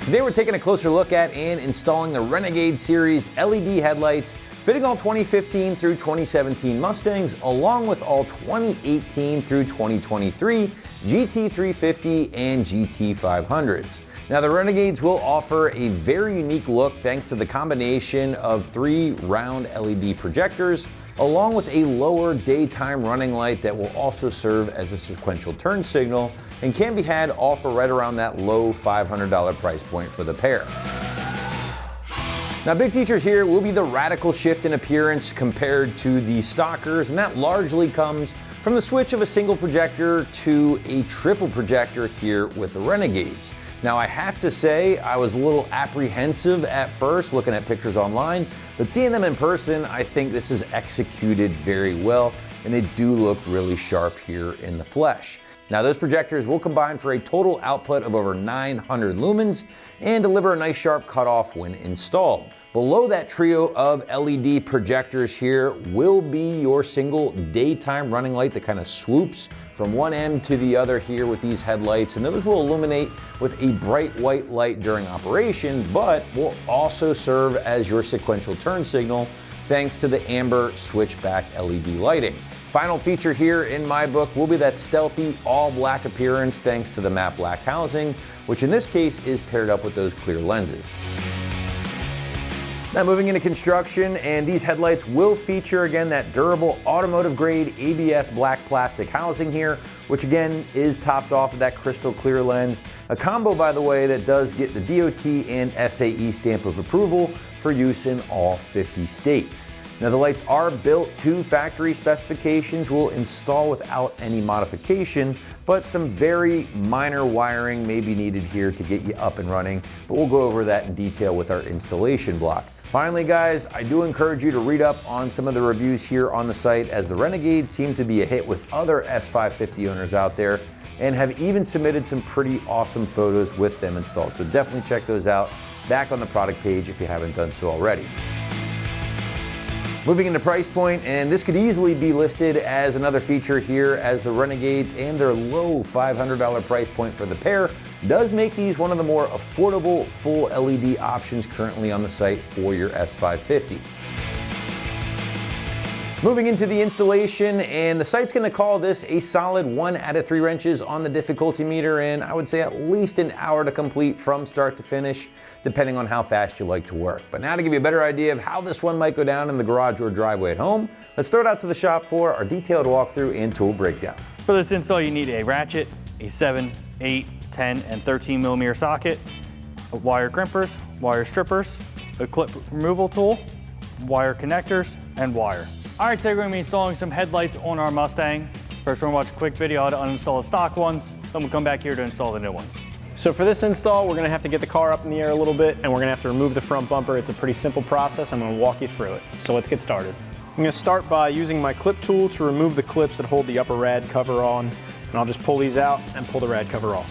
Today we're taking a closer look at and installing the Renegade Series LED headlights fitting all 2015 through 2017 Mustangs, along with all 2018 through 2023 GT350 and GT500s. Now the Renegades will offer a very unique look thanks to the combination of 3 round LED projectors, along with a lower daytime running light that will also serve as a sequential turn signal and can be had all for right around that low $500 price point for the pair. Now big features here will be the radical shift in appearance compared to the stockers, and that largely comes from the switch of a single projector to a triple projector here with the Renegades. Now I have to say I was a little apprehensive at first looking at pictures online, but seeing them in person, I think this is executed very well, and they do look really sharp here in the flesh. Now those projectors will combine for a total output of over 900 lumens and deliver a nice sharp cutoff when installed. Below that trio of LED projectors here will be your single daytime running light that kind of swoops from one end to the other here with these headlights, and those will illuminate with a bright white light during operation, but will also serve as your sequential turn signal thanks to the amber switchback LED lighting. Final feature here in my book will be that stealthy all black appearance thanks to the matte black housing, which in this case is paired up with those clear lenses. Now moving into construction, and these headlights will feature again that durable automotive grade ABS black plastic housing here, which again is topped off of that crystal clear lens. A combo, by the way, that does get the DOT and SAE stamp of approval for use in all 50 states. Now the lights are built to factory specifications, will install without any modification, but some very minor wiring may be needed here to get you up and running, but we'll go over that in detail with our installation block. Finally guys, I do encourage you to read up on some of the reviews here on the site, as the Renegades seem to be a hit with other S550 owners out there and have even submitted some pretty awesome photos with them installed. So definitely check those out back on the product page if you haven't done so already. Moving into price point, and this could easily be listed as another feature here, as the Renegades and their low $500 price point for the pair does make these one of the more affordable full LED options currently on the site for your S550. Moving into the installation, and the site's going to call this a solid 1 out of 3 wrenches on the difficulty meter, and I would say at least an hour to complete from start to finish, depending on how fast you like to work. But now to give you a better idea of how this one might go down in the garage or driveway at home, let's throw it out to the shop for our detailed walkthrough and tool breakdown. For this install, you need a ratchet, a 7, 8, 10, and 13 millimeter socket, wire crimpers, wire strippers, a clip removal tool, wire connectors, and wire. All right, today we're going to be installing some headlights on our Mustang. First, we're going to watch a quick video how to uninstall the stock ones, then we'll come back here to install the new ones. So for this install, we're going to have to get the car up in the air a little bit, and we're going to have to remove the front bumper. It's a pretty simple process. I'm going to walk you through it. So let's get started. I'm going to start by using my clip tool to remove the clips that hold the upper rad cover on, and I'll just pull these out and pull the rad cover off.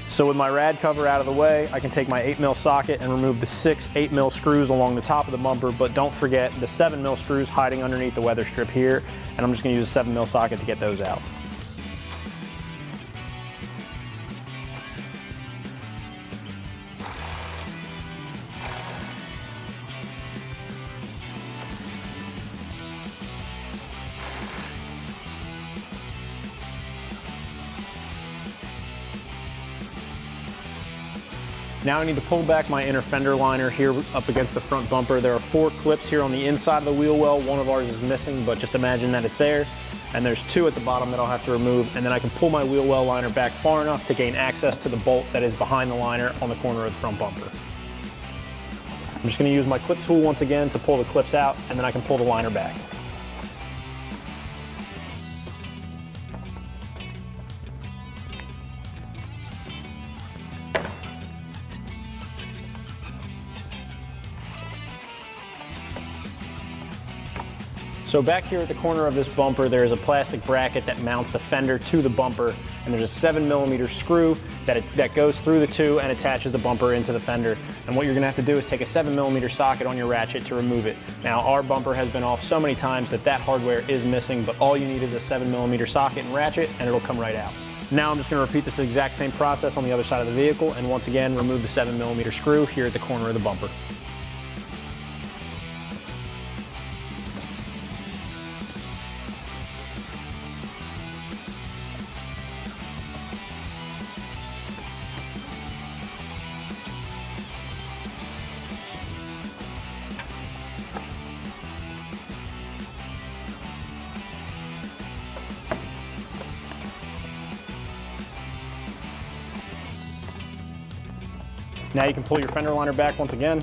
So with my rad cover out of the way, I can take my 8mm socket and remove the 6 8mm screws along the top of the bumper, but don't forget the 7mm screws hiding underneath the weather strip here, and I'm just going to use a 7mm socket to get those out. Now I need to pull back my inner fender liner here up against the front bumper. There are 4 clips here on the inside of the wheel well. One of ours is missing, but just imagine that it's there. And there's 2 at the bottom that I'll have to remove. And then I can pull my wheel well liner back far enough to gain access to the bolt that is behind the liner on the corner of the front bumper. I'm just going to use my clip tool once again to pull the clips out, and then I can pull the liner back. So back here at the corner of this bumper, there is a plastic bracket that mounts the fender to the bumper, and there's a 7mm screw that goes through the two and attaches the bumper into the fender. And what you're gonna have to do is take a 7mm socket on your ratchet to remove it. Now, our bumper has been off so many times that hardware is missing, but all you need is a 7mm socket and ratchet, and it'll come right out. Now I'm just gonna repeat this exact same process on the other side of the vehicle, and once again, remove the 7mm screw here at the corner of the bumper. Now you can pull your fender liner back once again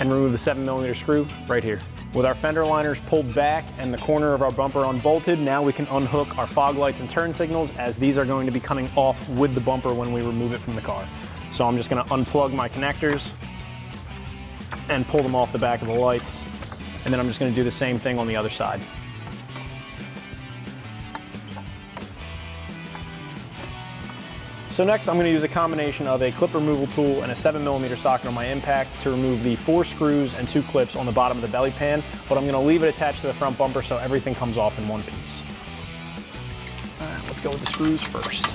and remove the 7mm screw right here. With our fender liners pulled back and the corner of our bumper unbolted, now we can unhook our fog lights and turn signals, as these are going to be coming off with the bumper when we remove it from the car. So I'm just gonna unplug my connectors and pull them off the back of the lights. And then I'm just gonna do the same thing on the other side. So next, I'm going to use a combination of a clip removal tool and a 7mm socket on my impact to remove the 4 screws and 2 clips on the bottom of the belly pan, but I'm going to leave it attached to the front bumper so everything comes off in one piece. All right, let's go with the screws first.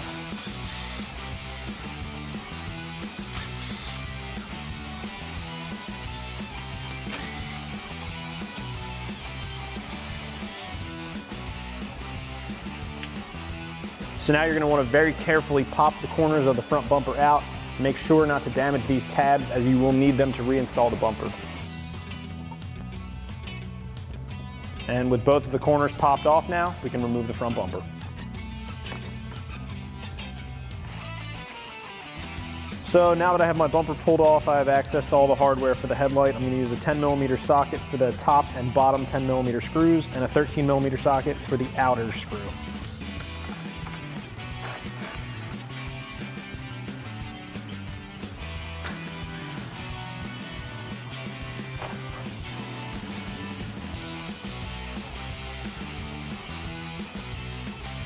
So now you're going to want to very carefully pop the corners of the front bumper out. Make sure not to damage these tabs, as you will need them to reinstall the bumper. And with both of the corners popped off now, we can remove the front bumper. So now that I have my bumper pulled off, I have access to all the hardware for the headlight. I'm going to use a 10mm socket for the top and bottom 10mm screws and a 13mm socket for the outer screw.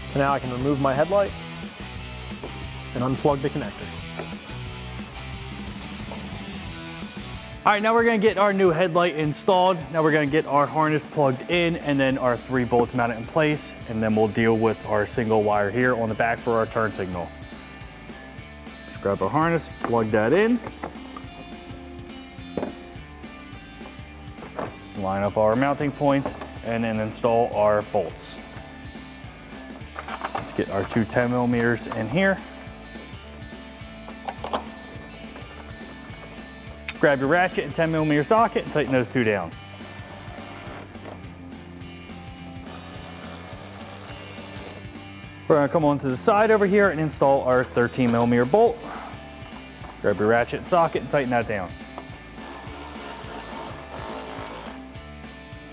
So now I can remove my headlight and unplug the connector. All right, now we're gonna get our new headlight installed. Now we're gonna get our harness plugged in and then our 3 bolts mounted in place, and then we'll deal with our single wire here on the back for our turn signal. Just grab our harness, plug that in. Line up our mounting points and then install our bolts. Let's get our 2 10mm in here. Grab your ratchet and 10mm socket and tighten those 2 down. We're gonna come onto the side over here and install our 13mm bolt. Grab your ratchet and socket and tighten that down.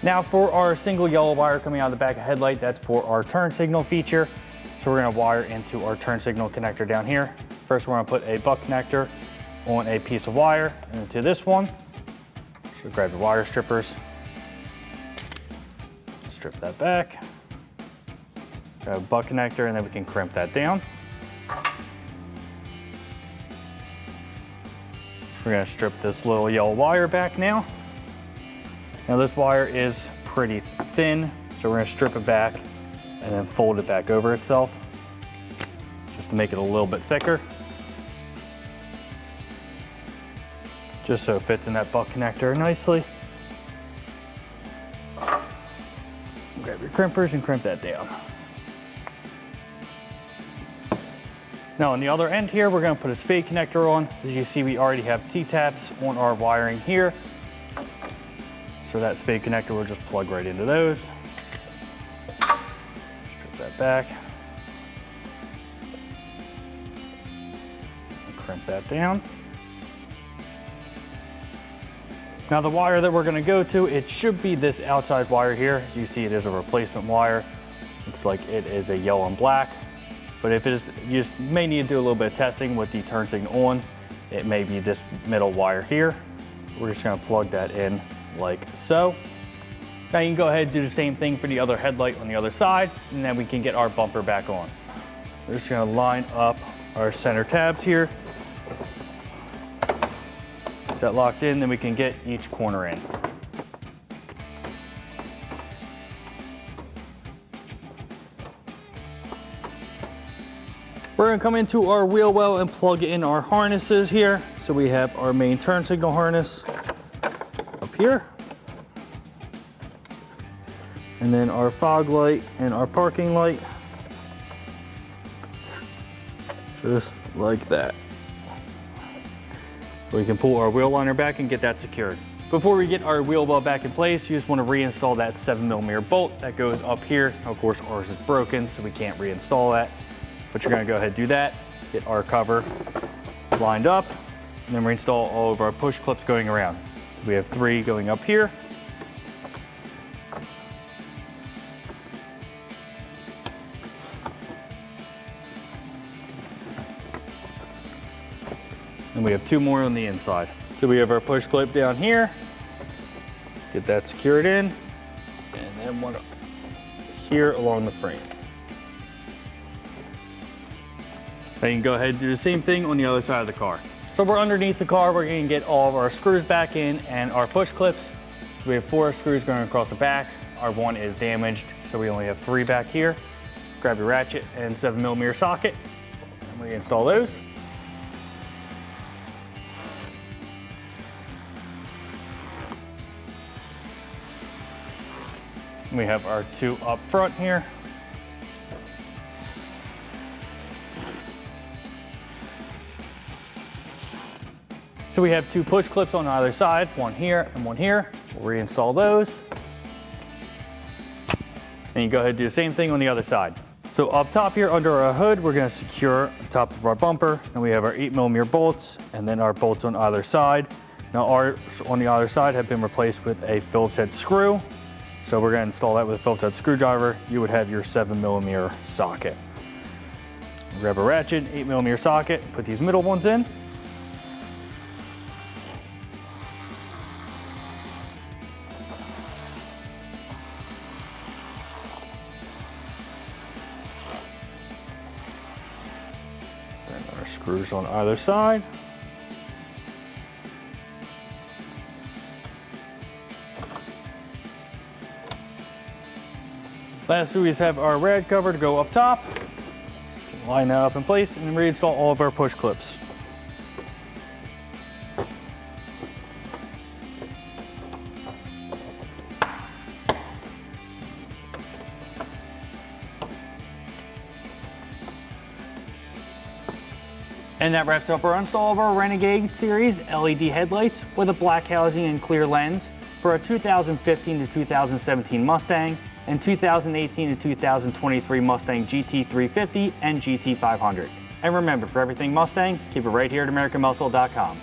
Now for our single yellow wire coming out of the back of the headlight, that's for our turn signal feature. So we're gonna wire into our turn signal connector down here. First, we're gonna put a buck connector on a piece of wire into this one. So grab your wire strippers, strip that back, grab a buck connector, and then we can crimp that down. We're gonna strip this little yellow wire back now. Now this wire is pretty thin, so we're gonna strip it back and then fold it back over itself, just to make it a little bit thicker. Just so it fits in that buck connector nicely. Grab your crimpers and crimp that down. Now on the other end here, we're gonna put a spade connector on. As you see, we already have T-taps on our wiring here. So that spade connector will just plug right into those. Strip that back. And crimp that down. Now the wire that we're gonna go to, it should be this outside wire here. As you see, it is a replacement wire. Looks like it is a yellow and black. But if it is, you just may need to do a little bit of testing with the turn signal on. It may be this middle wire here. We're just gonna plug that in like so. Now you can go ahead and do the same thing for the other headlight on the other side, and then we can get our bumper back on. We're just gonna line up our center tabs here. Get that locked in, then we can get each corner in. We're gonna come into our wheel well and plug in our harnesses here. So we have our main turn signal harness up here. And then our fog light and our parking light. Just like that. We can pull our wheel liner back and get that secured. Before we get our wheel well back in place, you just want to reinstall that 7mm bolt that goes up here. Of course, ours is broken, so we can't reinstall that. But you're gonna go ahead and do that, get our cover lined up, and then reinstall all of our push clips going around. So we have 3 going up here. And we have 2 more on the inside. So we have our push clip down here, get that secured in, and then one here along the frame. Now you can go ahead and do the same thing on the other side of the car. So we're underneath the car, we're gonna get all of our screws back in and our push clips. So we have 4 screws going across the back. Our one is damaged, so we only have 3 back here. Grab your ratchet and 7mm socket, and we install those. We have our 2 up front here. So we have 2 push clips on either side, one here and one here. We'll reinstall those. And you go ahead and do the same thing on the other side. So up top here under our hood, we're gonna secure the top of our bumper, and we have our 8mm bolts, and then our bolts on either side. Now ours on the other side have been replaced with a Phillips head screw. So we're gonna install that with a Phillips head screwdriver. You would have your 7mm socket. Grab a ratchet, 8mm socket, put these middle ones in. Then our screws on either side. Lastly, we just have our rad cover to go up top. Just line that up in place and then reinstall all of our push clips. And that wraps up our install of our Renegade Series LED headlights with a black housing and clear lens for a 2015 to 2017 Mustang and 2018 to 2023 Mustang GT350 and GT500. And remember, for everything Mustang, keep it right here at AmericanMuscle.com.